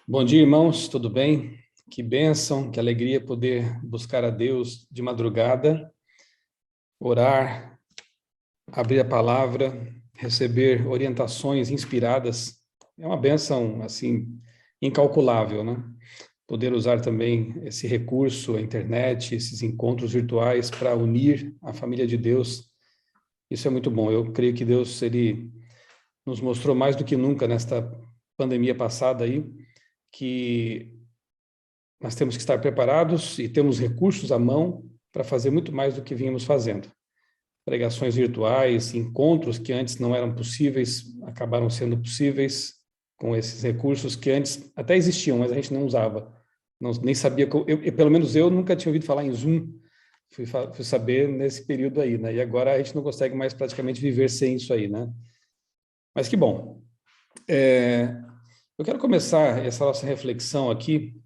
Bom dia, irmãos, tudo bem? Que bênção, que alegria poder buscar a Deus de madrugada, orar, abrir a palavra, receber orientações inspiradas. É uma bênção, assim, incalculável, né? Poder usar também esse recurso, a internet, esses encontros virtuais para unir a família de Deus. Isso é muito bom. Eu creio que Deus, ele nos mostrou mais do que nunca nesta pandemia passada aí, que nós temos que estar preparados e temos recursos à mão para fazer muito mais do que vínhamos fazendo. Pregações virtuais, encontros que antes não eram possíveis, acabaram sendo possíveis com esses recursos que antes até existiam, mas a gente não usava. Não, nem sabia, pelo menos eu nunca tinha ouvido falar em Zoom, fui saber nesse período aí, né? E agora a gente não consegue mais praticamente viver sem isso aí, né? Mas que bom. Eu quero começar essa nossa reflexão aqui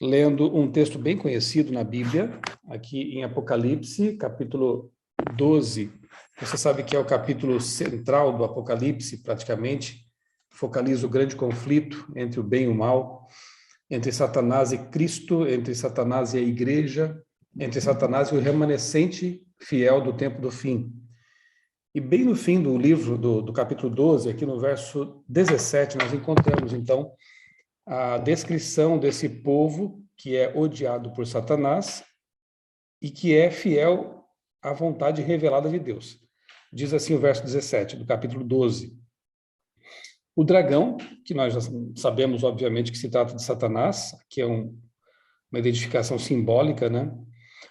lendo um texto bem conhecido na Bíblia, aqui em Apocalipse, capítulo 12. Você sabe que é o capítulo central do Apocalipse, praticamente, focaliza o grande conflito entre o bem e o mal, entre Satanás e Cristo, entre Satanás e a igreja, entre Satanás e o remanescente fiel do tempo do fim. E bem no fim do livro, do capítulo 12, aqui no verso 17, nós encontramos, então, a descrição desse povo que é odiado por Satanás e que é fiel à vontade revelada de Deus. Diz assim o verso 17 do capítulo 12. O dragão, que nós já sabemos, obviamente, que se trata de Satanás, que é uma identificação simbólica, né?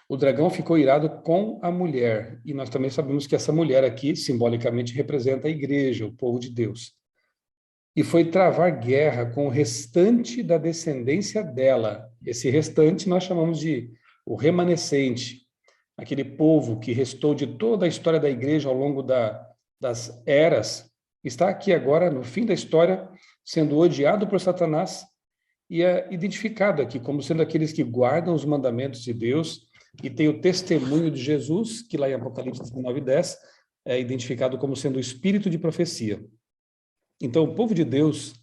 O dragão ficou irado com a mulher, e nós também sabemos que essa mulher aqui, simbolicamente, representa a igreja, o povo de Deus. E foi travar guerra com o restante da descendência dela. Esse restante nós chamamos de o remanescente, aquele povo que restou de toda a história da igreja ao longo das eras, está aqui agora, no fim da história, sendo odiado por Satanás e é identificado aqui como sendo aqueles que guardam os mandamentos de Deus e tem o testemunho de Jesus, que lá em Apocalipse 19:10 é identificado como sendo o espírito de profecia. Então, o povo de Deus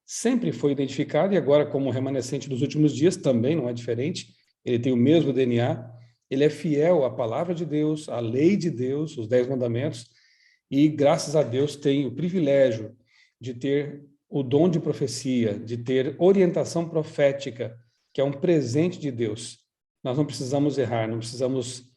sempre foi identificado, e agora, como remanescente dos últimos dias, também não é diferente. Ele tem o mesmo DNA, ele é fiel à palavra de Deus, à lei de Deus, os 10 mandamentos, e graças a Deus tem o privilégio de ter o dom de profecia, de ter orientação profética, que é um presente de Deus. Nós não precisamos errar, não precisamos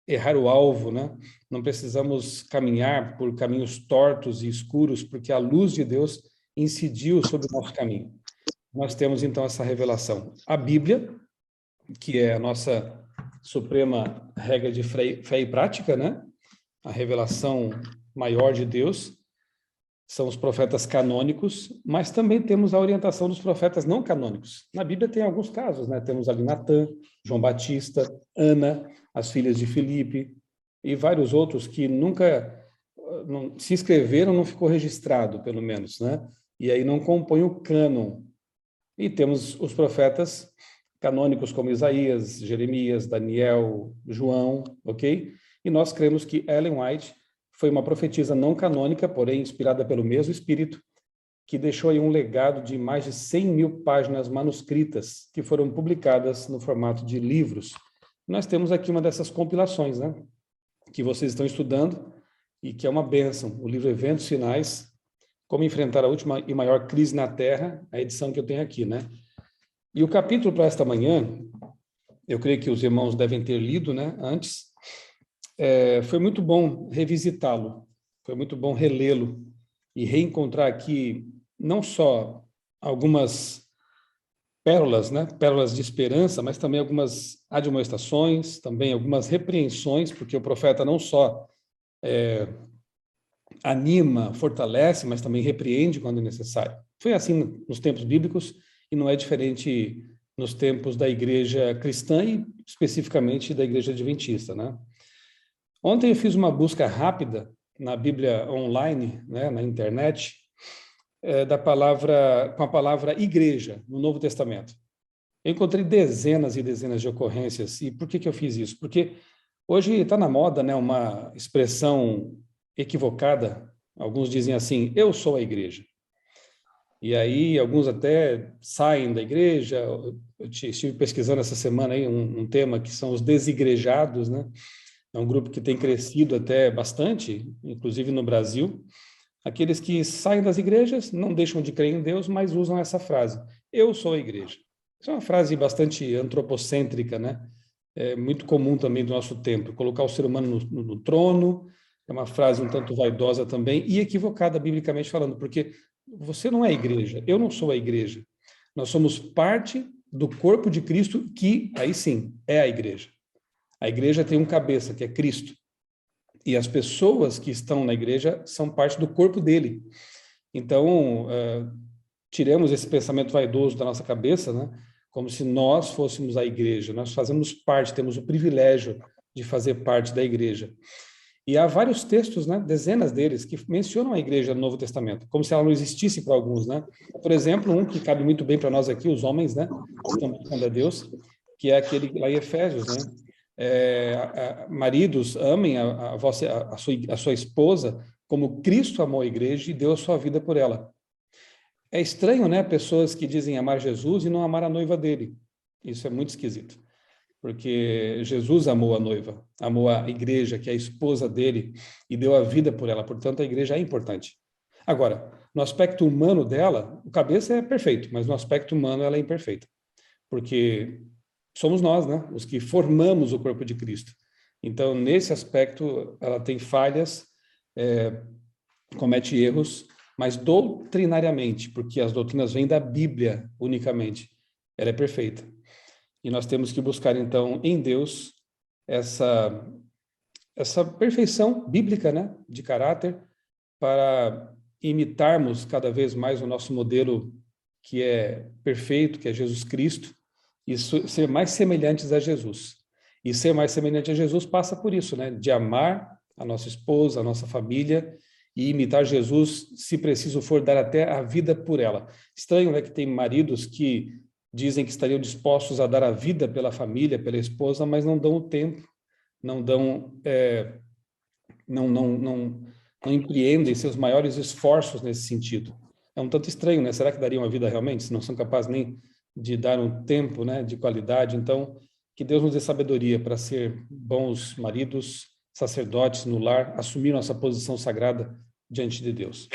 errar o alvo, né? Não precisamos caminhar por caminhos tortos e escuros, porque a luz de Deus incidiu sobre o nosso caminho. Nós temos, então, essa revelação. A Bíblia, que é a nossa suprema regra de fé e prática, né? A revelação maior de Deus, são os profetas canônicos, mas também temos a orientação dos profetas não canônicos. Na Bíblia tem alguns casos, né? Temos ali Natã, João Batista, Ana, as filhas de Filipe, e vários outros que nunca não, se escreveram, não ficou registrado, pelo menos, né? E aí não compõe o cânon. E temos os profetas canônicos como Isaías, Jeremias, Daniel, João, ok? E nós cremos que Ellen White foi uma profetisa não canônica, porém inspirada pelo mesmo Espírito, que deixou aí um legado de mais de 100 mil páginas manuscritas que foram publicadas no formato de livros. Nós temos aqui uma dessas compilações, né? Que vocês estão estudando e que é uma bênção. O livro Eventos Finais, Como Enfrentar a Última e Maior Crise na Terra, a edição que eu tenho aqui, né? E o capítulo para esta manhã, eu creio que os irmãos devem ter lido, né, antes. Foi muito bom revisitá-lo, foi muito bom relê-lo e reencontrar aqui não só algumas pérolas, né, pérolas de esperança, mas também algumas admoestações, também algumas repreensões, porque o profeta não só anima, fortalece, mas também repreende quando é necessário. Foi assim nos tempos bíblicos e não é diferente nos tempos da igreja cristã e especificamente da igreja adventista, né? Ontem eu fiz uma busca rápida na Bíblia online, né, na internet, com a palavra igreja no Novo Testamento. Eu encontrei dezenas e dezenas de ocorrências. E por que eu fiz isso? Porque hoje está na moda, né, uma expressão equivocada. Alguns dizem assim: eu sou a igreja. E aí alguns até saem da igreja. Eu estive pesquisando essa semana aí um tema que são os desigrejados, né? É um grupo que tem crescido até bastante, inclusive no Brasil. Aqueles que saem das igrejas, não deixam de crer em Deus, mas usam essa frase: eu sou a igreja. Isso é uma frase bastante antropocêntrica, né? É muito comum também do nosso tempo, colocar o ser humano no trono. É uma frase um tanto vaidosa também e equivocada biblicamente falando, porque você não é a igreja, eu não sou a igreja. Nós somos parte do corpo de Cristo, que aí sim é a igreja. A igreja tem um cabeça, que é Cristo. E as pessoas que estão na igreja são parte do corpo dele. Então, tiremos esse pensamento vaidoso da nossa cabeça, né? Como se nós fôssemos a igreja. Nós fazemos parte, temos o privilégio de fazer parte da igreja. E há vários textos, né, dezenas deles, que mencionam a igreja no Novo Testamento, como se ela não existisse para alguns, né? Por exemplo, um que cabe muito bem para nós aqui, os homens, né, que estão buscando a Deus, que é aquele lá em Efésios, né? Maridos, amem a sua esposa como Cristo amou a igreja e deu a sua vida por ela. É estranho, né? Pessoas que dizem amar Jesus e não amar a noiva dele. Isso é muito esquisito. Porque Jesus amou a noiva, amou a igreja, que é a esposa dele, e deu a vida por ela. Portanto, a igreja é importante. Agora, no aspecto humano dela, o cabeça é perfeito, mas no aspecto humano ela é imperfeita. Porque somos nós, né? Os que formamos o corpo de Cristo. Então, nesse aspecto, ela tem falhas, comete erros, mas doutrinariamente, porque as doutrinas vêm da Bíblia unicamente, ela é perfeita. E nós temos que buscar, então, em Deus, essa perfeição bíblica, né, de caráter, para imitarmos cada vez mais o nosso modelo que é perfeito, que é Jesus Cristo, e ser mais semelhantes a Jesus. E ser mais semelhante a Jesus passa por isso, né, de amar a nossa esposa, a nossa família, e imitar Jesus, se preciso for, dar até a vida por ela. Estranho, né, que tem maridos que dizem que estariam dispostos a dar a vida pela família, pela esposa, mas não dão o tempo, não dão, não empreendem seus maiores esforços nesse sentido. É um tanto estranho, né? Será que dariam a vida realmente, se não são capazes nem de dar um tempo, né, de qualidade? Então, que Deus nos dê sabedoria para ser bons maridos, sacerdotes no lar, assumir nossa posição sagrada diante de Deus.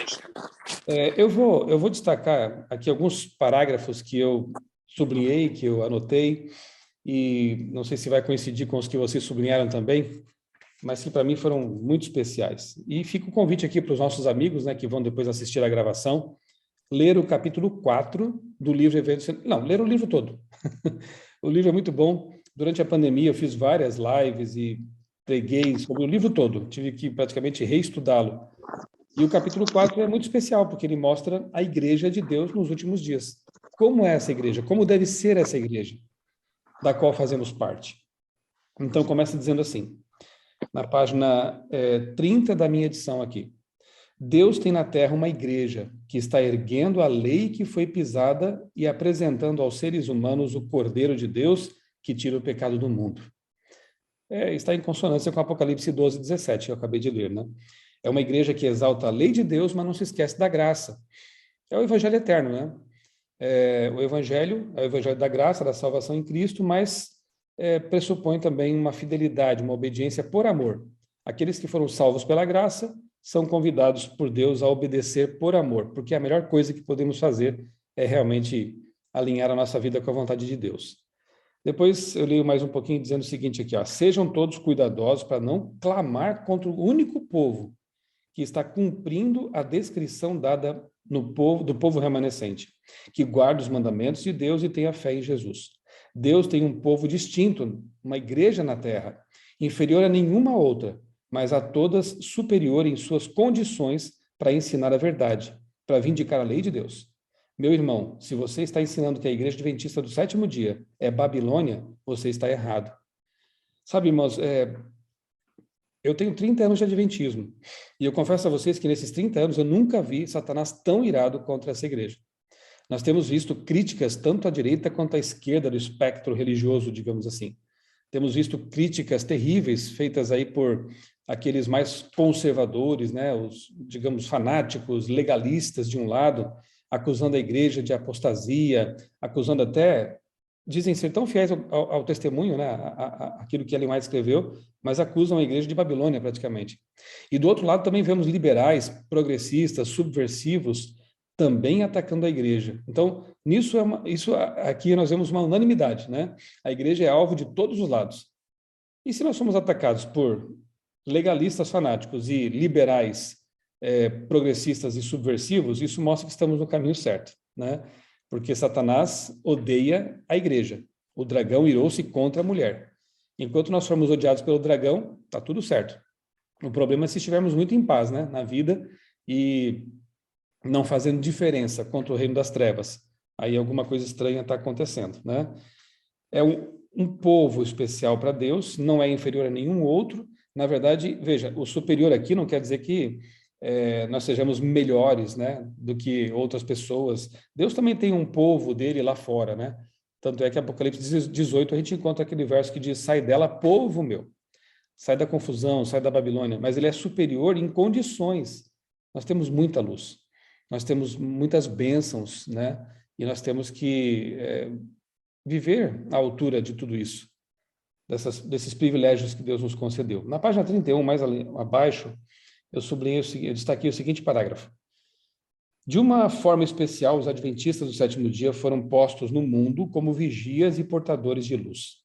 Eu vou destacar aqui alguns parágrafos que eu sublinhei, que eu anotei, e não sei se vai coincidir com os que vocês sublinharam também, mas que para mim foram muito especiais. E fica o convite aqui para os nossos amigos, né, que vão depois assistir a gravação, ler o capítulo 4 do livro Eventos... Não, ler o livro todo. O livro é muito bom. Durante a pandemia eu fiz várias lives e preguei sobre o livro todo. Tive que praticamente reestudá-lo. E o capítulo 4 é muito especial, porque ele mostra a igreja de Deus nos últimos dias. Como é essa igreja? Como deve ser essa igreja, da qual fazemos parte? Então, começa dizendo assim, na página 30 da minha edição aqui. Deus tem na terra uma igreja que está erguendo a lei que foi pisada e apresentando aos seres humanos o Cordeiro de Deus que tira o pecado do mundo. Está em consonância com Apocalipse 12, 17, que eu acabei de ler, né? É uma igreja que exalta a lei de Deus, mas não se esquece da graça. É o evangelho eterno, né? O evangelho é o evangelho da graça, da salvação em Cristo, mas pressupõe também uma fidelidade, uma obediência por amor. Aqueles que foram salvos pela graça são convidados por Deus a obedecer por amor, porque a melhor coisa que podemos fazer é realmente alinhar a nossa vida com a vontade de Deus. Depois eu leio mais um pouquinho dizendo o seguinte aqui, ó, sejam todos cuidadosos para não clamar contra o único povo que está cumprindo a descrição dada do povo remanescente, que guarda os mandamentos de Deus e tem a fé em Jesus. Deus tem um povo distinto, uma igreja na terra, inferior a nenhuma outra, mas a todas superior em suas condições para ensinar a verdade, para vindicar a lei de Deus. Meu irmão, se você está ensinando que a igreja adventista do sétimo dia é Babilônia, você está errado. Sabe, irmãos, eu tenho 30 anos de adventismo, e eu confesso a vocês que nesses 30 anos eu nunca vi Satanás tão irado contra essa igreja. Nós temos visto críticas tanto à direita quanto à esquerda do espectro religioso, digamos assim. Temos visto críticas terríveis feitas aí por aqueles mais conservadores, né, os, digamos, fanáticos, legalistas de um lado, acusando a igreja de apostasia, acusando até, dizem ser tão fiéis ao testemunho, né, aquilo que Ellen White escreveu, mas acusam a igreja de Babilônia praticamente. E do outro lado também vemos liberais, progressistas, subversivos, também atacando a igreja. Então, isso aqui nós vemos uma unanimidade, né? A igreja é alvo de todos os lados. E se nós somos atacados por legalistas fanáticos e liberais, progressistas e subversivos, isso mostra que estamos no caminho certo, né? Porque Satanás odeia a igreja. O dragão irou-se contra a mulher. Enquanto nós formos odiados pelo dragão, está tudo certo. O problema é se estivermos muito em paz, né, na vida e não fazendo diferença contra o reino das trevas. Aí alguma coisa estranha está acontecendo, né? É um povo especial para Deus, não é inferior a nenhum outro. Na verdade, veja, o superior aqui não quer dizer que nós sejamos melhores, né, do que outras pessoas. Deus também tem um povo dele lá fora, né? Tanto é que Apocalipse 18 a gente encontra aquele verso que diz: sai dela, povo meu. Sai da confusão, sai da Babilônia. Mas ele é superior em condições. Nós temos muita luz. Nós temos muitas bênçãos, né? E nós temos que viver à altura de tudo isso, desses privilégios que Deus nos concedeu. Na página 31, mais abaixo, eu destaquei o seguinte parágrafo. De uma forma especial, os adventistas do sétimo dia foram postos no mundo como vigias e portadores de luz.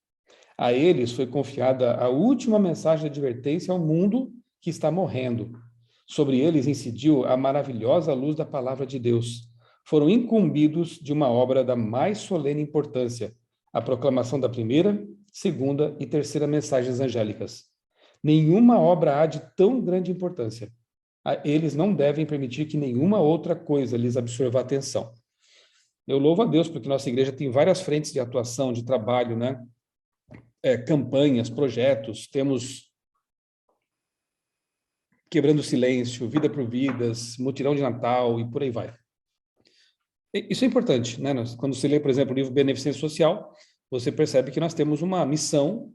A eles foi confiada a última mensagem de advertência ao mundo que está morrendo. Sobre eles incidiu a maravilhosa luz da palavra de Deus. Foram incumbidos de uma obra da mais solene importância, a proclamação da primeira, segunda e terceira mensagens angélicas. Nenhuma obra há de tão grande importância. Eles não devem permitir que nenhuma outra coisa lhes absorva a atenção. Eu louvo a Deus porque nossa igreja tem várias frentes de atuação, de trabalho, né? Campanhas, projetos, temos Quebrando o Silêncio, Vida por Vidas, Mutirão de Natal e por aí vai. Isso é importante, né? Quando você lê, por exemplo, o livro Beneficência Social, você percebe que nós temos uma missão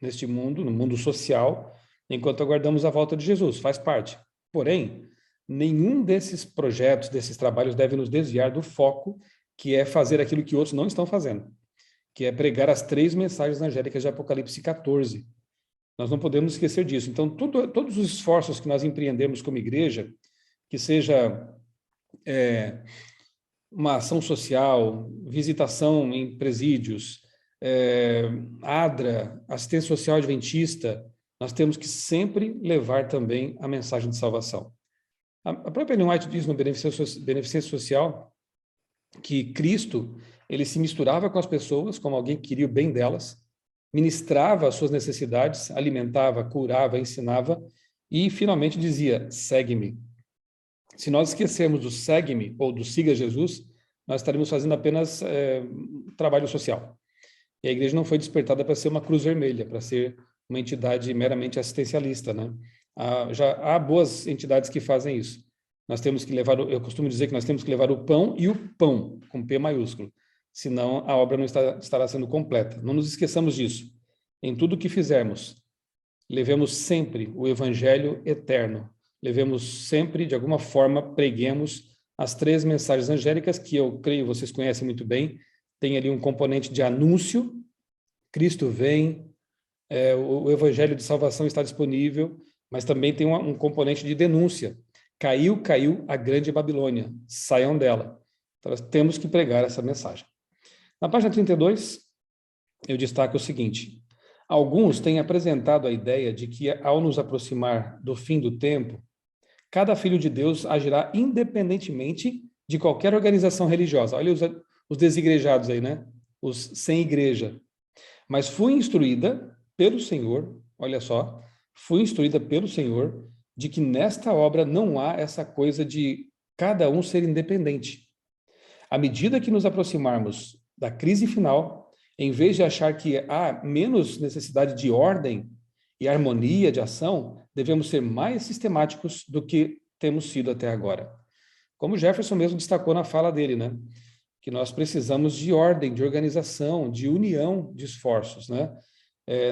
neste mundo, no mundo social, enquanto aguardamos a volta de Jesus, faz parte. Porém, nenhum desses projetos, desses trabalhos deve nos desviar do foco, que é fazer aquilo que outros não estão fazendo, que é pregar as 3 mensagens angélicas de Apocalipse 14. Nós não podemos esquecer disso. Então, todos os esforços que nós empreendemos como igreja, que seja uma ação social, visitação em presídios, ADRA, assistência social adventista, nós temos que sempre levar também a mensagem de salvação. A própria Ellen White diz no Beneficência Social que Cristo, ele se misturava com as pessoas como alguém que queria o bem delas, ministrava as suas necessidades, alimentava, curava, ensinava e finalmente dizia: segue-me. Se nós esquecermos do segue-me ou do siga Jesus, nós estaremos fazendo apenas trabalho social. E a igreja não foi despertada para ser uma cruz vermelha, para ser uma entidade meramente assistencialista, né? Já há boas entidades que fazem isso. Nós temos que levar, eu costumo dizer que nós temos que levar o pão e o pão, com P maiúsculo, senão a obra não estará sendo completa. Não nos esqueçamos disso. Em tudo que fizermos, levemos sempre o evangelho eterno. Levemos sempre, de alguma forma, preguemos as 3 mensagens angélicas, que eu creio vocês conhecem muito bem. Tem ali um componente de anúncio, Cristo vem, o evangelho de salvação está disponível, mas também tem um componente de denúncia. Caiu a grande Babilônia, saiam dela. Então, nós temos que pregar essa mensagem. Na página 32, eu destaco o seguinte: alguns têm apresentado a ideia de que, ao nos aproximar do fim do tempo, cada filho de Deus agirá independentemente de qualquer organização religiosa. Olha os desigrejados aí, né? Os sem igreja. Mas fui instruída pelo Senhor, olha só, fui instruída pelo Senhor de que nesta obra não há essa coisa de cada um ser independente. À medida que nos aproximarmos da crise final, em vez de achar que há menos necessidade de ordem e harmonia de ação, devemos ser mais sistemáticos do que temos sido até agora. Como Jefferson mesmo destacou na fala dele, né? Que nós precisamos de ordem, de organização, de união de esforços, né?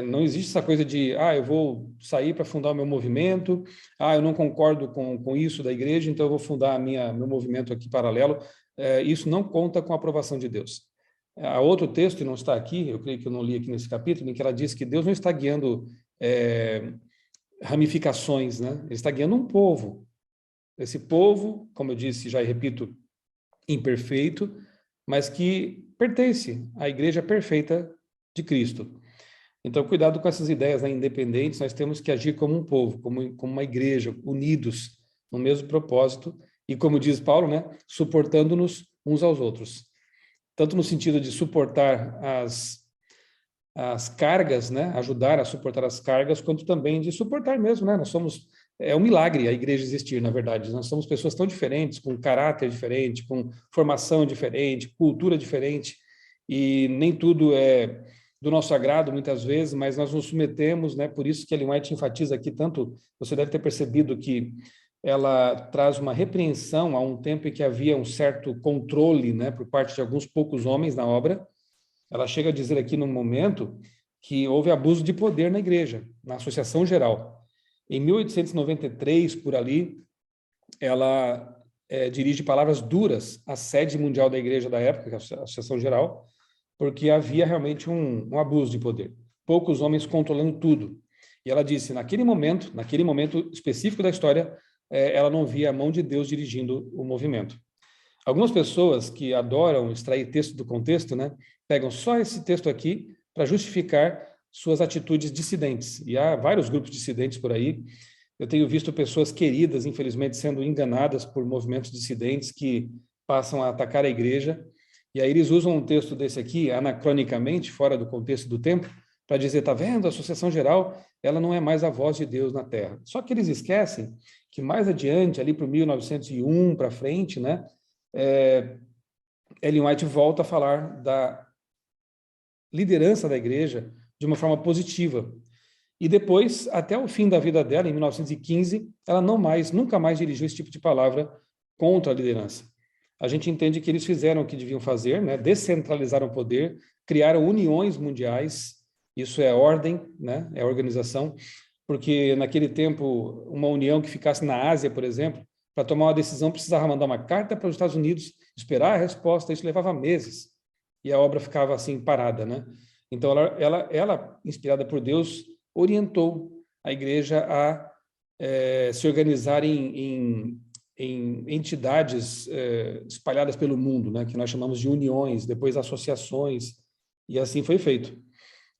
Não existe essa coisa de, eu vou sair para fundar o meu movimento, eu não concordo com isso da igreja, então eu vou fundar meu movimento aqui paralelo. Isso não conta com a aprovação de Deus. Há outro texto, que não está aqui, eu creio que eu não li aqui nesse capítulo, em que ela diz que Deus não está guiando ramificações, né? Ele está guiando um povo. Esse povo, como eu disse, já repito, imperfeito, mas que pertence à igreja perfeita de Cristo. Então, cuidado com essas ideias, né, independentes, nós temos que agir como um povo, como uma igreja, unidos no mesmo propósito, e como diz Paulo, né, suportando-nos uns aos outros. Tanto no sentido de suportar as cargas, né, ajudar a suportar as cargas, quanto também de suportar mesmo, né? É um milagre a igreja existir, na verdade. Nós somos pessoas tão diferentes, com caráter diferente, com formação diferente, cultura diferente, e nem tudo é do nosso agrado, muitas vezes, mas nós nos submetemos, né? Por isso que Ellen White enfatiza aqui tanto, você deve ter percebido que ela traz uma repreensão a um tempo em que havia um certo controle, né, por parte de alguns poucos homens na obra. Ela chega a dizer aqui no momento que houve abuso de poder na igreja, na Associação Geral. Em 1893, por ali, ela dirige palavras duras à sede mundial da igreja da época, que é a Associação Geral, porque havia realmente um abuso de poder. Poucos homens controlando tudo. E ela disse, naquele momento específico da história, ela não via a mão de Deus dirigindo o movimento. Algumas pessoas que adoram extrair texto do contexto, né, pegam só esse texto aqui para justificar suas atitudes dissidentes. E há vários grupos dissidentes por aí. Eu tenho visto pessoas queridas, infelizmente, sendo enganadas por movimentos dissidentes que passam a atacar a igreja. E aí eles usam um texto desse aqui, anacronicamente, fora do contexto do tempo, para dizer, tá vendo, a Associação Geral, ela não é mais a voz de Deus na Terra. Só que eles esquecem que mais adiante, ali para o 1901 para frente, né, Ellen White volta a falar da liderança da igreja de uma forma positiva. E depois, até o fim da vida dela, em 1915, ela nunca mais dirigiu esse tipo de palavra contra a liderança. A gente entende que eles fizeram o que deviam fazer, né? Descentralizaram o poder, criaram uniões mundiais, isso é ordem, né? É organização, porque naquele tempo, uma união que ficasse na Ásia, por exemplo, para tomar uma decisão, precisava mandar uma carta para os Estados Unidos, esperar a resposta, isso levava meses, e a obra ficava assim, parada, né? Então, ela inspirada por Deus, orientou a igreja a se organizar em entidades espalhadas pelo mundo, né? Que nós chamamos de uniões, depois associações, e assim foi feito.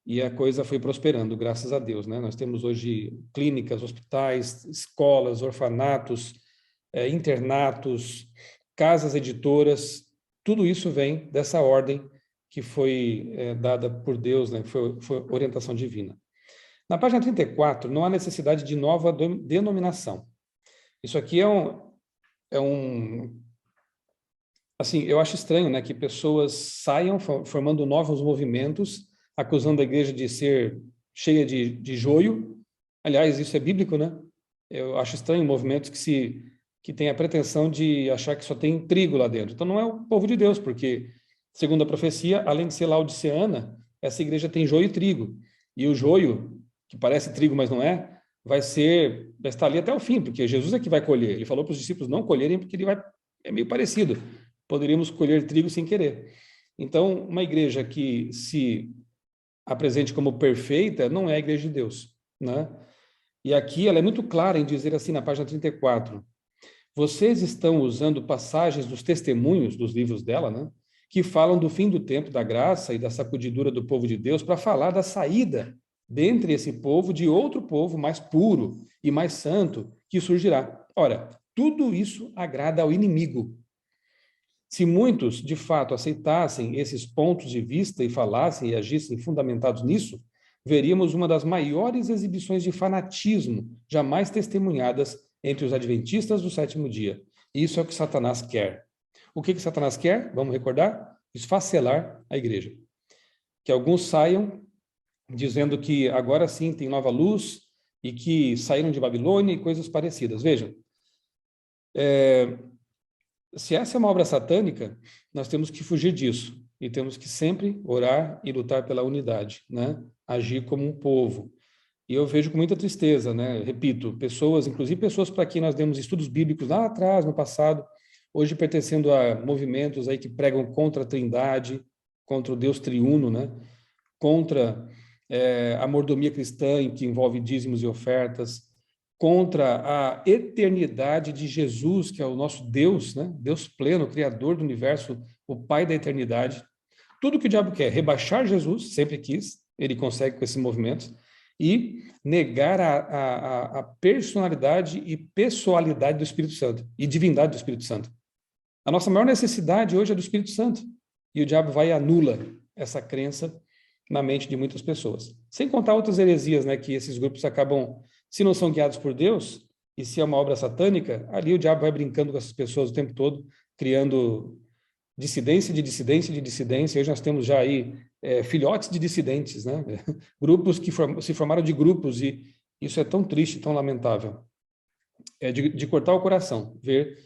E a coisa foi prosperando, graças a Deus, né? Nós temos hoje clínicas, hospitais, escolas, orfanatos, internatos, casas editoras, tudo isso vem dessa ordem que foi dada por Deus, né? Foi orientação divina. Na página 34, não há necessidade de nova denominação. Isso aqui assim, eu acho estranho, né, que pessoas saiam formando novos movimentos, acusando a igreja de ser cheia de joio. Aliás, isso é bíblico, né? Eu acho estranho movimentos que têm a pretensão de achar que só tem trigo lá dentro. Então, não é o povo de Deus, porque, segundo a profecia, além de ser laodiceana, essa igreja tem joio e trigo. E o joio, que parece trigo, mas não é, vai estar ali até o fim, porque Jesus é que vai colher. Ele falou para os discípulos não colherem, porque é meio parecido. Poderíamos colher trigo sem querer. Então, uma igreja que se apresente como perfeita não é a igreja de Deus, né? E aqui ela é muito clara em dizer assim, na página 34, vocês estão usando passagens dos testemunhos dos livros dela, né? Que falam do fim do tempo, da graça e da sacudidura do povo de Deus para falar da saída dentre esse povo de outro povo mais puro e mais santo que surgirá. Ora, tudo isso agrada ao inimigo. Se muitos, de fato, aceitassem esses pontos de vista e falassem e agissem fundamentados nisso, veríamos uma das maiores exibições de fanatismo jamais testemunhadas entre os adventistas do sétimo dia. Isso é o que Satanás quer. O que Satanás quer? Vamos recordar? Esfacelar a igreja. Que alguns saiam dizendo que agora sim tem nova luz e que saíram de Babilônia e coisas parecidas. Vejam, se essa é uma obra satânica, nós temos que fugir disso e temos que sempre orar e lutar pela unidade, né? agir como um povo. E eu vejo com muita tristeza, né? Repito, pessoas, inclusive pessoas para quem nós demos estudos bíblicos lá atrás, no passado, hoje pertencendo a movimentos aí que pregam contra a Trindade, contra o Deus triuno, né? Contra a mordomia cristã, que envolve dízimos e ofertas, contra a eternidade de Jesus, que é o nosso Deus, né? Deus pleno, Criador do universo, o Pai da eternidade. Tudo que o diabo quer, rebaixar Jesus, sempre quis, ele consegue com esses movimentos, e negar a personalidade e pessoalidade do Espírito Santo, e divindade do Espírito Santo. A nossa maior necessidade hoje é do Espírito Santo, e o diabo vai e anula essa crença na mente de muitas pessoas. Sem contar outras heresias, né, que esses grupos acabam, se não são guiados por Deus, e se é uma obra satânica, ali o diabo vai brincando com essas pessoas o tempo todo, criando dissidência de dissidência de dissidência. Hoje nós temos já aí filhotes de dissidentes, né? Grupos que se formaram de grupos, e isso é tão triste, tão lamentável. É de cortar o coração, ver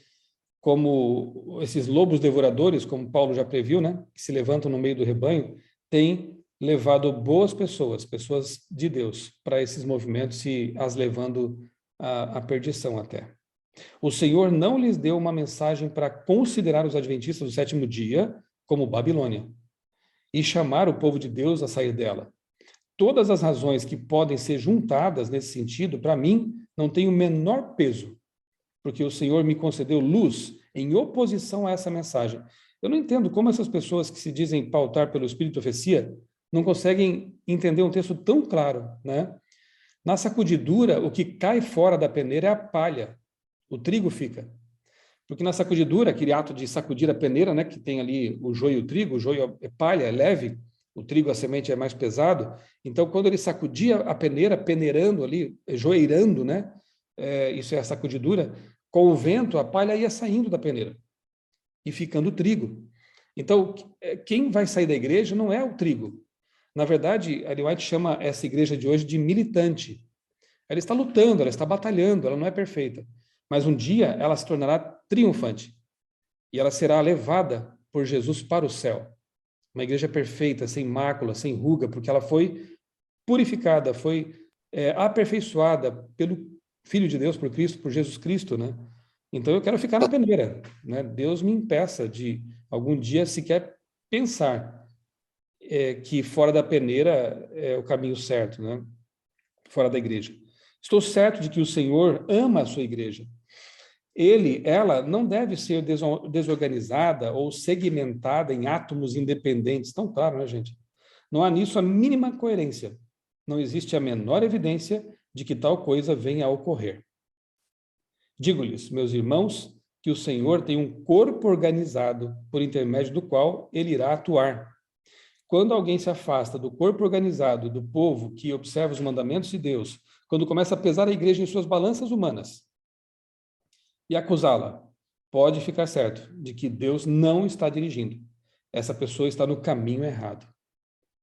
como esses lobos devoradores, como Paulo já previu, né, que se levantam no meio do rebanho, têm levado boas pessoas, pessoas de Deus, para esses movimentos e as levando à perdição até. O Senhor não lhes deu uma mensagem para considerar os adventistas do sétimo dia como Babilônia e chamar o povo de Deus a sair dela. Todas as razões que podem ser juntadas nesse sentido, para mim, não têm o menor peso, porque o Senhor me concedeu luz em oposição a essa mensagem. Eu não entendo como essas pessoas que se dizem pautar pelo Espírito de profecia não conseguem entender um texto tão claro, né? Na sacudidura, o que cai fora da peneira é a palha, o trigo fica. Porque na sacudidura, aquele ato de sacudir a peneira, né, que tem ali o joio e o trigo, o joio é palha, é leve, o trigo, a semente é mais pesado. Então, quando ele sacudia a peneira, peneirando ali, joeirando, né, isso é a sacudidura, com o vento, a palha ia saindo da peneira e ficando trigo. Então, quem vai sair da igreja não é o trigo. Na verdade, Ellen White chama essa igreja de hoje de militante. Ela está lutando, ela está batalhando, ela não é perfeita. Mas um dia ela se tornará triunfante. E ela será levada por Jesus para o céu. Uma igreja perfeita, sem mácula, sem ruga, porque ela foi purificada, foi aperfeiçoada pelo Filho de Deus, por Cristo, por Jesus Cristo, né? Então eu quero ficar na peneira, né? Deus me impeça de algum dia sequer pensar que fora da peneira é o caminho certo, né? Fora da igreja. Estou certo de que o Senhor ama a sua igreja. Ela não deve ser desorganizada ou segmentada em átomos independentes. Tão claro, né, gente? Não há nisso a mínima coerência. Não existe a menor evidência de que tal coisa venha a ocorrer. Digo-lhes, meus irmãos, que o Senhor tem um corpo organizado por intermédio do qual ele irá atuar. Quando alguém se afasta do corpo organizado do povo que observa os mandamentos de Deus, quando começa a pesar a igreja em suas balanças humanas e acusá-la, pode ficar certo de que Deus não está dirigindo. Essa pessoa está no caminho errado.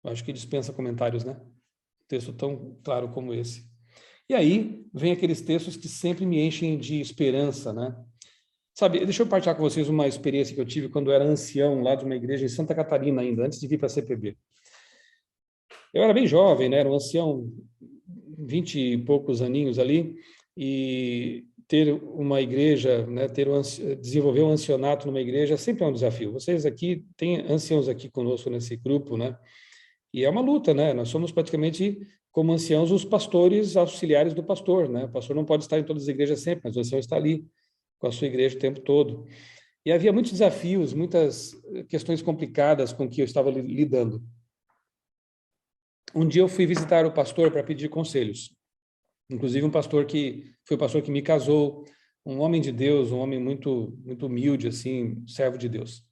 Eu acho que dispensa comentários, né? Um texto tão claro como esse. E aí, vem aqueles textos que sempre me enchem de esperança, né? Sabe, deixa eu partilhar com vocês uma experiência que eu tive quando eu era ancião lá de uma igreja em Santa Catarina ainda, antes de vir para a CPB. Eu era bem jovem, né? Era um ancião, 20 e poucos aninhos ali, e ter uma igreja, né, desenvolver um ancianato numa igreja sempre é um desafio. Vocês aqui, têm anciãos aqui conosco nesse grupo, né? E é uma luta, né? Nós somos praticamente, como anciãos, os pastores auxiliares do pastor, né? O pastor não pode estar em todas as igrejas sempre, mas o ancião está ali com a sua igreja o tempo todo. E havia muitos desafios, muitas questões complicadas com que eu estava lidando. Um dia eu fui visitar o pastor para pedir conselhos. Inclusive um pastor que foi o pastor que me casou, um homem de Deus, um homem muito muito humilde assim, servo de Deus.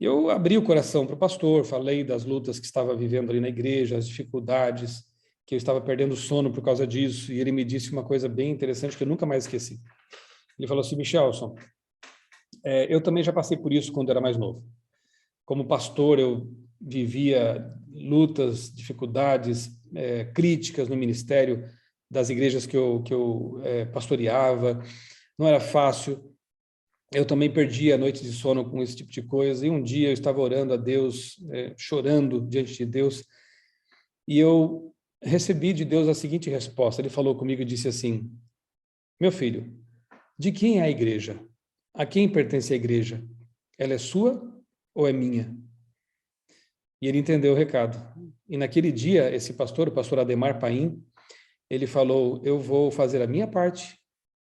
Eu abri o coração para o pastor, falei das lutas que estava vivendo ali na igreja, as dificuldades, que eu estava perdendo sono por causa disso, e ele me disse uma coisa bem interessante que eu nunca mais esqueci. Ele falou assim: Michelson, eu também já passei por isso quando era mais novo. Como pastor, eu vivia lutas, dificuldades, críticas no ministério das igrejas que eu pastoreava. Não era fácil. Eu também perdi a noite de sono com esse tipo de coisa. E um dia eu estava orando a Deus, chorando diante de Deus. E eu recebi de Deus a seguinte resposta. Ele falou comigo e disse assim: meu filho, de quem é a igreja? A quem pertence a igreja? Ela é sua ou é minha? E ele entendeu o recado. E naquele dia, esse pastor, o pastor Ademar Paim, ele falou: eu vou fazer a minha parte,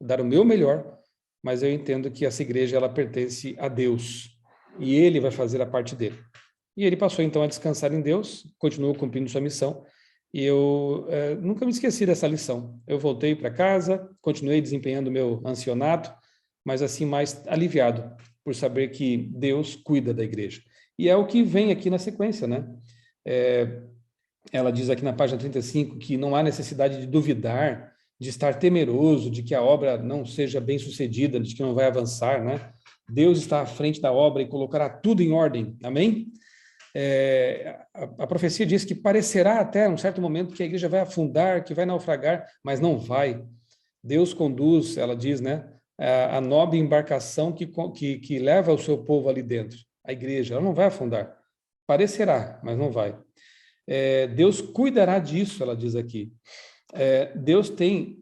dar o meu melhor, mas eu entendo que essa igreja ela pertence a Deus e ele vai fazer a parte dele. E ele passou então a descansar em Deus, continuou cumprindo sua missão. E eu nunca me esqueci dessa lição. Eu voltei para casa, continuei desempenhando o meu ancionato, mas assim mais aliviado por saber que Deus cuida da igreja. E é o que vem aqui na sequência, né? Ela diz aqui na página 35 que não há necessidade de duvidar, de estar temeroso, de que a obra não seja bem sucedida, de que não vai avançar, né? Deus está à frente da obra e colocará tudo em ordem. Amém? A profecia diz que parecerá até um certo momento que a igreja vai afundar, que vai naufragar, mas não vai. Deus conduz, ela diz, né, a nobre embarcação que leva o seu povo ali dentro, a igreja. Ela não vai afundar. Parecerá, mas não vai. Deus cuidará disso, ela diz aqui.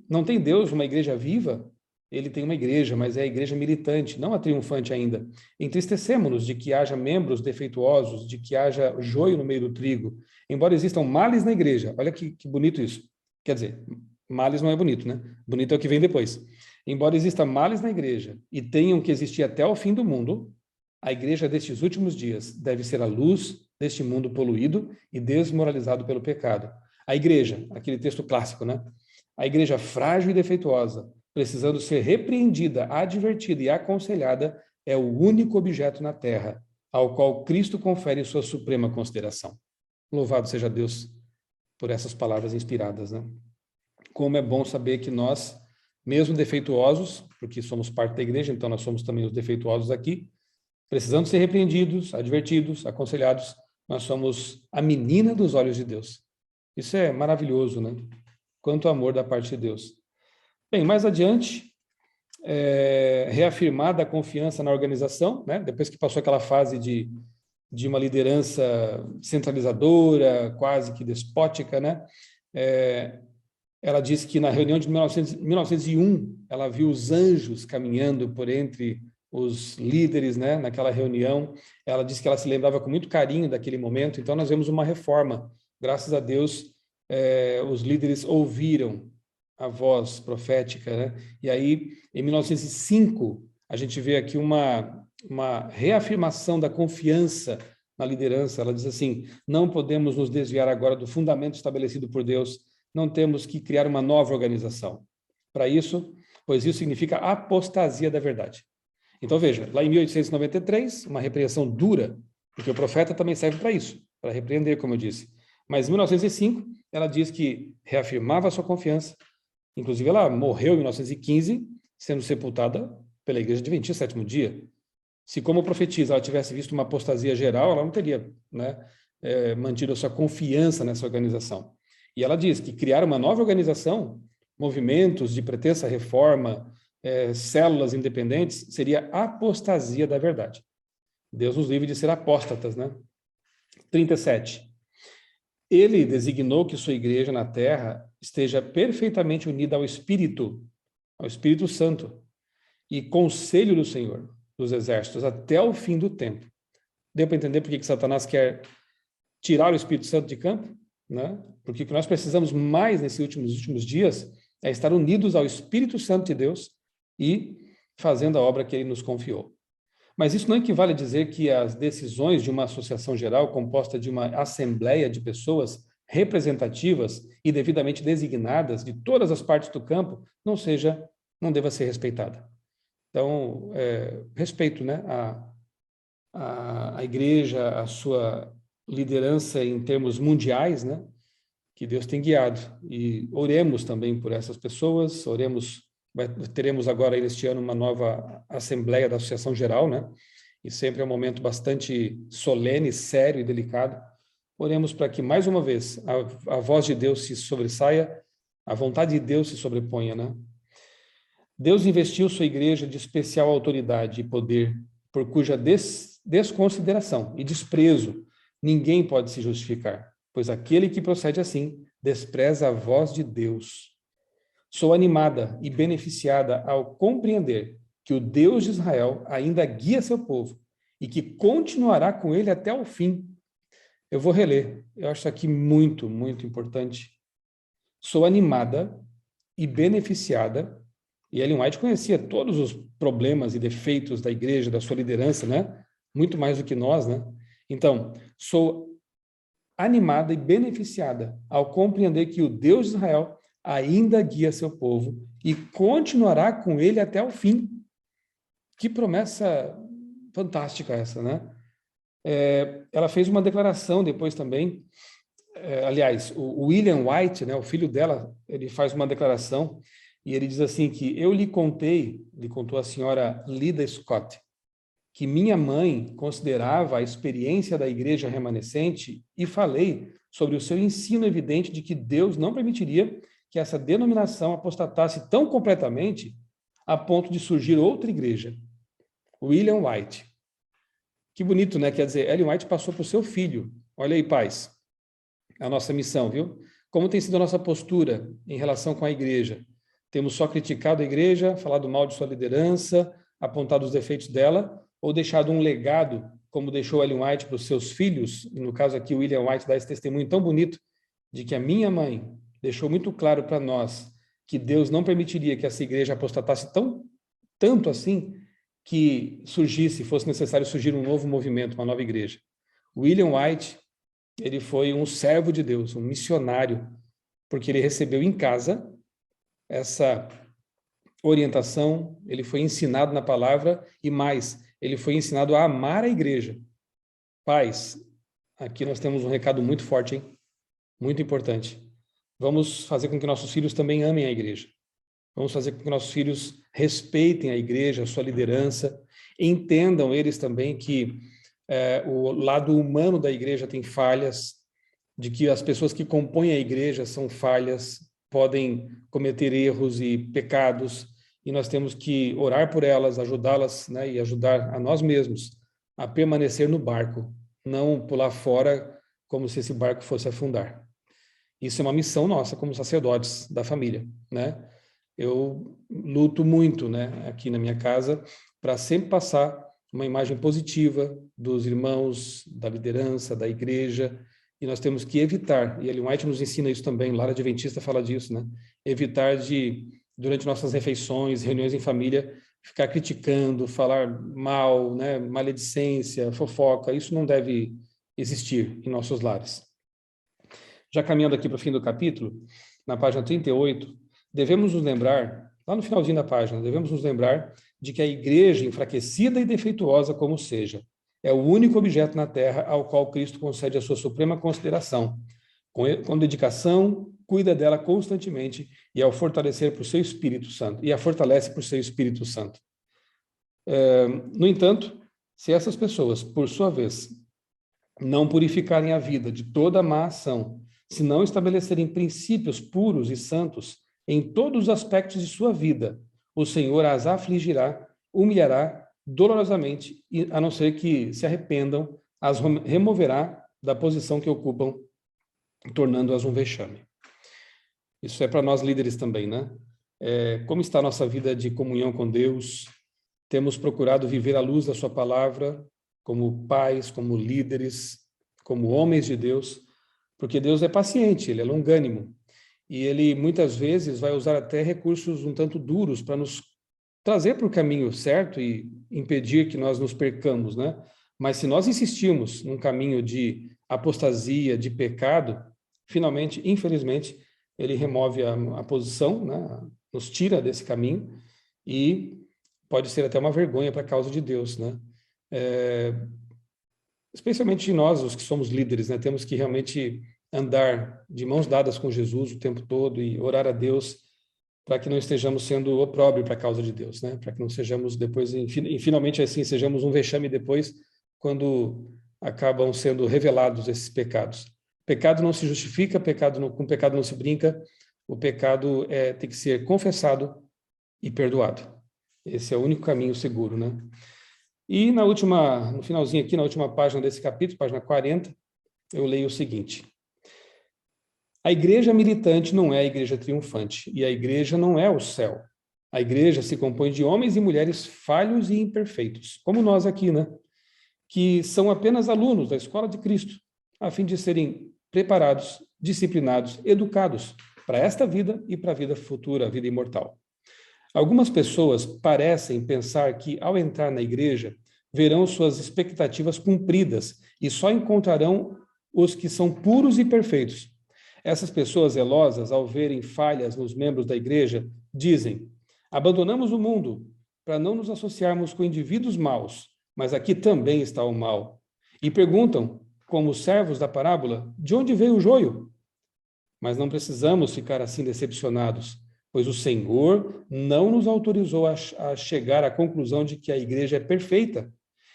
Não tem Deus uma igreja viva? Ele tem uma igreja, mas é a igreja militante, não a triunfante ainda. Entristecemos-nos de que haja membros defeituosos, de que haja joio no meio do trigo, embora existam males na igreja. Olha que bonito isso. Quer dizer, males não é bonito, né? Bonito é o que vem depois. Embora existam males na igreja e tenham que existir até o fim do mundo, a igreja destes últimos dias deve ser a luz deste mundo poluído e desmoralizado pelo pecado. A igreja, aquele texto clássico, né? A igreja frágil e defeituosa, precisando ser repreendida, advertida e aconselhada, é o único objeto na terra ao qual Cristo confere sua suprema consideração. Louvado seja Deus por essas palavras inspiradas, né? Como é bom saber que nós, mesmo defeituosos, porque somos parte da igreja, então nós somos também os defeituosos aqui, precisando ser repreendidos, advertidos, aconselhados, nós somos a menina dos olhos de Deus. Isso é maravilhoso, né? Quanto amor da parte de Deus. Bem, mais adiante, reafirmada a confiança na organização, né? Depois que passou aquela fase de uma liderança centralizadora, quase que despótica, né? Ela disse que na reunião de 1901, ela viu os anjos caminhando por entre os líderes, né? Naquela reunião. Ela disse que ela se lembrava com muito carinho daquele momento. Então, nós vemos uma reforma. Graças a Deus, os líderes ouviram a voz profética, né? E aí, em 1905, a gente vê aqui uma reafirmação da confiança na liderança. Ela diz assim: não podemos nos desviar agora do fundamento estabelecido por Deus, não temos que criar uma nova organização. Para isso, pois isso significa apostasia da verdade. Então, veja, lá em 1893, uma repreensão dura, porque o profeta também serve para isso, para repreender, como eu disse. Mas em 1905, ela diz que reafirmava a sua confiança. Inclusive, ela morreu em 1915, sendo sepultada pela Igreja Adventista Sétimo Dia. Se, como profetisa, ela tivesse visto uma apostasia geral, ela não teria, né, mantido a sua confiança nessa organização. E ela diz que criar uma nova organização, movimentos de pretensa reforma, células independentes, seria apostasia da verdade. Deus nos livre de ser apóstatas, né? 37. Ele designou que sua igreja na terra esteja perfeitamente unida ao Espírito Santo e conselho do Senhor dos Exércitos até o fim do tempo. Deu para entender por que Satanás quer tirar o Espírito Santo de campo? Né? Porque o que nós precisamos mais nesses últimos dias é estar unidos ao Espírito Santo de Deus e fazendo a obra que ele nos confiou. Mas isso não equivale a dizer que as decisões de uma associação geral composta de uma assembleia de pessoas representativas e devidamente designadas de todas as partes do campo não deva ser respeitada. Então, respeito, né, a igreja, a sua liderança em termos mundiais, né, que Deus tem guiado. E oremos também por essas pessoas, teremos agora neste ano uma nova assembleia da Associação Geral, né? E sempre é um momento bastante solene, sério e delicado. Oremos para que, mais uma vez, a voz de Deus se sobressaia, a vontade de Deus se sobreponha, né? Deus investiu sua igreja de especial autoridade e poder, por cuja desconsideração e desprezo ninguém pode se justificar. pois aquele que procede assim despreza a voz de Deus. Sou animada e beneficiada ao compreender que o Deus de Israel ainda guia seu povo e que continuará com ele até o fim. Eu vou reler, eu acho isso aqui muito, muito importante. Sou animada e beneficiada, e Ellen White conhecia todos os problemas e defeitos da igreja, da sua liderança, né? Muito mais do que nós, né? Então, sou animada e beneficiada ao compreender que o Deus de Israel ainda guia seu povo e continuará com ele até o fim. Que promessa fantástica essa, né? Ela fez uma declaração depois também, aliás, o William White, né, o filho dela, ele faz uma declaração e ele diz assim que eu lhe contou a senhora Lida Scott, que minha mãe considerava a experiência da igreja remanescente e falei sobre o seu ensino evidente de que Deus não permitiria que essa denominação apostatasse tão completamente a ponto de surgir outra igreja. William White. Que bonito, né? Quer dizer, Ellen White passou para o seu filho. Olha aí, pais, a nossa missão, viu? Como tem sido a nossa postura em relação com a igreja? Temos só criticado a igreja, falado mal de sua liderança, apontado os defeitos dela, ou deixado um legado, como deixou Ellen White para os seus filhos? E no caso aqui, William White dá esse testemunho tão bonito de que a minha mãe deixou muito claro para nós que Deus não permitiria que essa igreja apostatasse tanto assim, que fosse necessário surgir um novo movimento, uma nova igreja. William White, ele foi um servo de Deus, um missionário, porque ele recebeu em casa essa orientação, ele foi ensinado na palavra e mais, ele foi ensinado a amar a igreja. Pais, aqui nós temos um recado muito forte, hein? Muito importante. Vamos fazer com que nossos filhos também amem a igreja. Vamos fazer com que nossos filhos respeitem a igreja, a sua liderança, entendam eles também que o lado humano da igreja tem falhas, de que as pessoas que compõem a igreja são falhas, podem cometer erros e pecados, e nós temos que orar por elas, ajudá-las, né, e ajudar a nós mesmos a permanecer no barco, não pular fora como se esse barco fosse afundar. Isso é uma missão nossa como sacerdotes da família, né? Eu luto muito, né, aqui na minha casa, para sempre passar uma imagem positiva dos irmãos, da liderança, da igreja, e nós temos que evitar, e Ellen White nos ensina isso também, Lara Adventista fala disso, né? Evitar de, durante nossas refeições, reuniões em família, ficar criticando, falar mal, né, maledicência, fofoca, isso não deve existir em nossos lares. Já caminhando aqui para o fim do capítulo, na página 38, devemos nos lembrar, lá no finalzinho da página, devemos nos lembrar de que a igreja, enfraquecida e defeituosa como seja, é o único objeto na Terra ao qual Cristo concede a sua suprema consideração. Com dedicação, cuida dela constantemente e ao fortalecer por seu Espírito Santo, e a fortalece por seu Espírito Santo. No entanto, se essas pessoas, por sua vez, não purificarem a vida de toda má ação, se não estabelecerem princípios puros e santos em todos os aspectos de sua vida, o Senhor as afligirá, humilhará dolorosamente, e, a não ser que se arrependam, as removerá da posição que ocupam, tornando-as um vexame. Isso é para nós líderes também, né? Como está a nossa vida de comunhão com Deus? Temos procurado viver à luz da sua palavra, como pais, como líderes, como homens de Deus, porque Deus é paciente, Ele é longânimo, e Ele muitas vezes vai usar até recursos um tanto duros para nos trazer para o caminho certo e impedir que nós nos percamos, né? Mas se nós insistirmos num caminho de apostasia, de pecado, finalmente, infelizmente, Ele remove a posição, né? Nos tira desse caminho e pode ser até uma vergonha para a causa de Deus, né? Especialmente nós, os que somos líderes, né? Temos que realmente andar de mãos dadas com Jesus o tempo todo e orar a Deus para que não estejamos sendo opróbrio para a causa de Deus, né? Para que não sejamos depois, e finalmente assim, sejamos um vexame depois, quando acabam sendo revelados esses pecados. Pecado não se justifica, com pecado não se brinca, o pecado tem que ser confessado e perdoado. Esse é o único caminho seguro, né? E no finalzinho aqui, na última página desse capítulo, página 40, eu leio o seguinte: A igreja militante não é a igreja triunfante, e a igreja não é o céu. A igreja se compõe de homens e mulheres falhos e imperfeitos, como nós aqui, né? Que são apenas alunos da escola de Cristo, a fim de serem preparados, disciplinados, educados para esta vida e para a vida futura, a vida imortal. Algumas pessoas parecem pensar que, ao entrar na igreja, verão suas expectativas cumpridas e só encontrarão os que são puros e perfeitos. Essas pessoas zelosas, ao verem falhas nos membros da igreja, dizem: abandonamos o mundo para não nos associarmos com indivíduos maus, mas aqui também está o mal. E perguntam, como os servos da parábola, de onde veio o joio? Mas não precisamos ficar assim decepcionados, pois o Senhor não nos autorizou a chegar à conclusão de que a igreja é perfeita,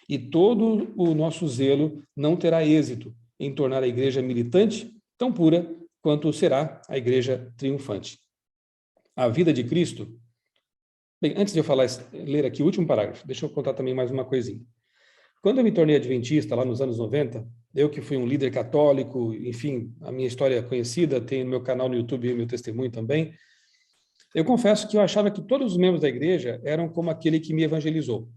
e todo o nosso zelo não terá êxito em tornar a igreja militante tão pura quanto será a igreja triunfante. A vida de Cristo... Bem, antes de eu ler aqui o último parágrafo, deixa eu contar também mais uma coisinha. Quando eu me tornei adventista, lá nos anos 90, eu que fui um líder católico, enfim, a minha história é conhecida, tem no meu canal no YouTube e meu testemunho também, eu confesso que eu achava que todos os membros da igreja eram como aquele que me evangelizou.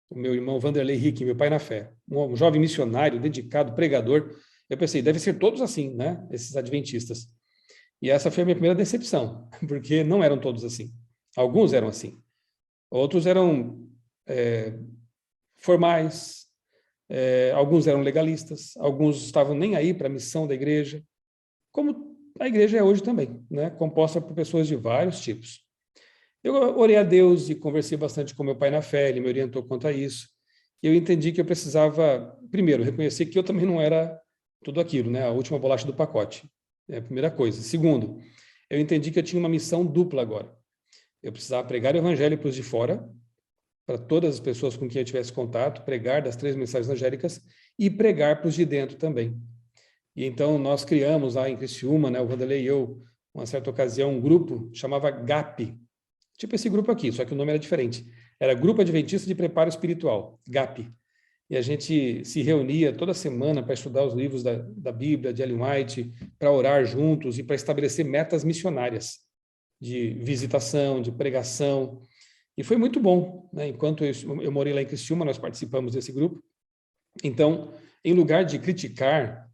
O meu irmão Vanderlei Henrique, meu pai na fé, um jovem missionário, dedicado, pregador. Eu pensei, deve ser todos assim, né? Esses adventistas. E essa foi a minha primeira decepção, porque não eram todos assim. Alguns eram assim. Outros eram formais, alguns eram legalistas, alguns estavam nem aí para a missão da igreja, como a igreja é hoje também, né? Composta por pessoas de vários tipos. Eu orei a Deus e conversei bastante com meu pai na fé, ele me orientou quanto a isso. E eu entendi que eu precisava, primeiro, reconhecer que eu também não era tudo aquilo, né? A última bolacha do pacote. É a primeira coisa. Segundo, eu entendi que eu tinha uma missão dupla agora. Eu precisava pregar o evangelho para os de fora, para todas as pessoas com quem eu tivesse contato, pregar das 3 mensagens angélicas e pregar para os de dentro também. E então nós criamos lá em Criciúma, né, o Vanderlei e eu, uma certa ocasião, um grupo chamava GAP, tipo esse grupo aqui, só que o nome era diferente. Era Grupo Adventista de Preparo Espiritual, GAP. E a gente se reunia toda semana para estudar os livros da Bíblia, de Ellen White, para orar juntos e para estabelecer metas missionárias de visitação, de pregação. E foi muito bom, né? Enquanto eu morei lá em Criciúma, nós participamos desse grupo. Então, em lugar de criticar,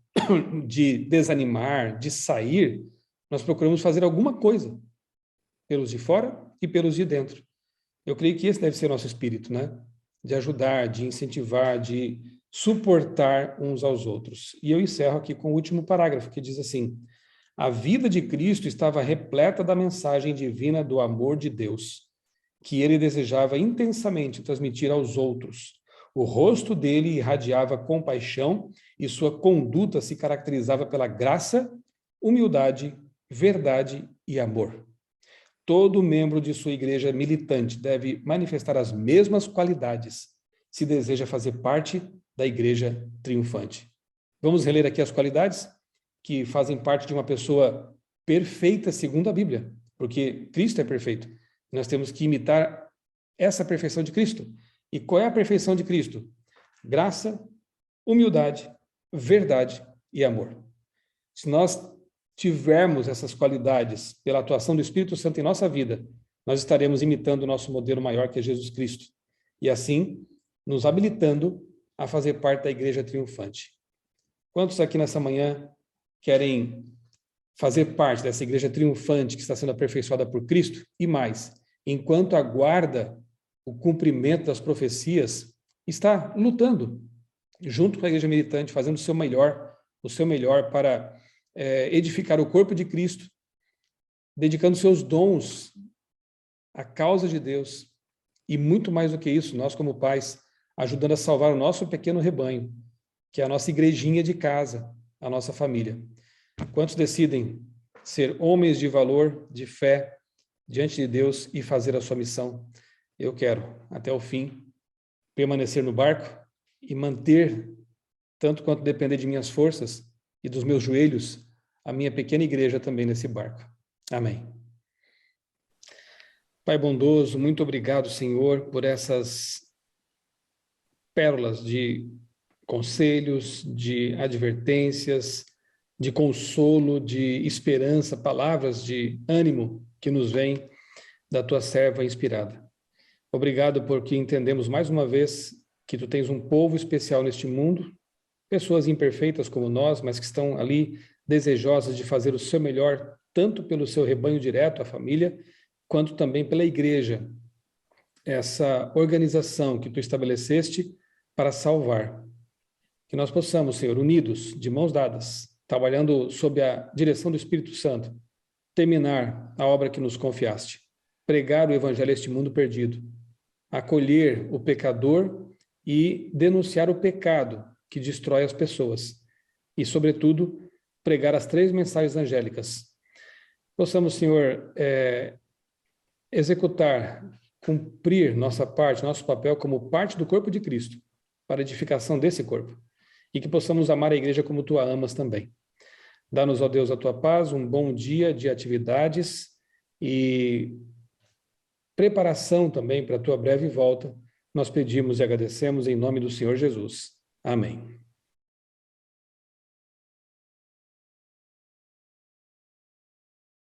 de desanimar, de sair, nós procuramos fazer alguma coisa pelos de fora e pelos de dentro. Eu creio que esse deve ser o nosso espírito, né? De ajudar, de incentivar, de suportar uns aos outros. E eu encerro aqui com o último parágrafo, que diz assim: a vida de Cristo estava repleta da mensagem divina do amor de Deus, que ele desejava intensamente transmitir aos outros. O rosto dele irradiava compaixão e sua conduta se caracterizava pela graça, humildade, verdade e amor. Todo membro de sua igreja militante deve manifestar as mesmas qualidades se deseja fazer parte da igreja triunfante. Vamos reler aqui as qualidades que fazem parte de uma pessoa perfeita segundo a Bíblia, porque Cristo é perfeito. Nós temos que imitar essa perfeição de Cristo. E qual é a perfeição de Cristo? Graça, humildade, verdade e amor. Se nós tivermos essas qualidades pela atuação do Espírito Santo em nossa vida, nós estaremos imitando o nosso modelo maior, que é Jesus Cristo. E assim, nos habilitando a fazer parte da igreja triunfante. Quantos aqui nessa manhã querem fazer parte dessa igreja triunfante que está sendo aperfeiçoada por Cristo? E mais, enquanto aguarda o cumprimento das profecias, está lutando junto com a igreja militante, fazendo o seu melhor para edificar o corpo de Cristo, dedicando seus dons à causa de Deus, e muito mais do que isso, nós como pais, ajudando a salvar o nosso pequeno rebanho, que é a nossa igrejinha de casa, a nossa família. Quantos decidem ser homens de valor, de fé, diante de Deus e fazer a sua missão? Eu quero, até o fim, permanecer no barco e manter, tanto quanto depender de minhas forças e dos meus joelhos, a minha pequena igreja também nesse barco. Amém. Pai bondoso, muito obrigado, Senhor, por essas pérolas de conselhos, de advertências, de consolo, de esperança, palavras de ânimo que nos vêm da tua serva inspirada. Obrigado porque entendemos mais uma vez que tu tens um povo especial neste mundo, pessoas imperfeitas como nós, mas que estão ali desejosas de fazer o seu melhor, tanto pelo seu rebanho direto, a família, quanto também pela igreja, essa organização que tu estabeleceste para salvar. Que nós possamos, Senhor, unidos, de mãos dadas, trabalhando sob a direção do Espírito Santo, terminar a obra que nos confiaste, pregar o evangelho a este mundo perdido, acolher o pecador e denunciar o pecado que destrói as pessoas e, sobretudo, pregar as 3 mensagens angélicas. Possamos, Senhor, executar, cumprir nossa parte, nosso papel como parte do corpo de Cristo, para a edificação desse corpo, e que possamos amar a igreja como tu a amas também. Dá-nos, ó Deus, a tua paz, um bom dia de atividades e preparação também para a tua breve volta. Nós pedimos e agradecemos em nome do Senhor Jesus. Amém.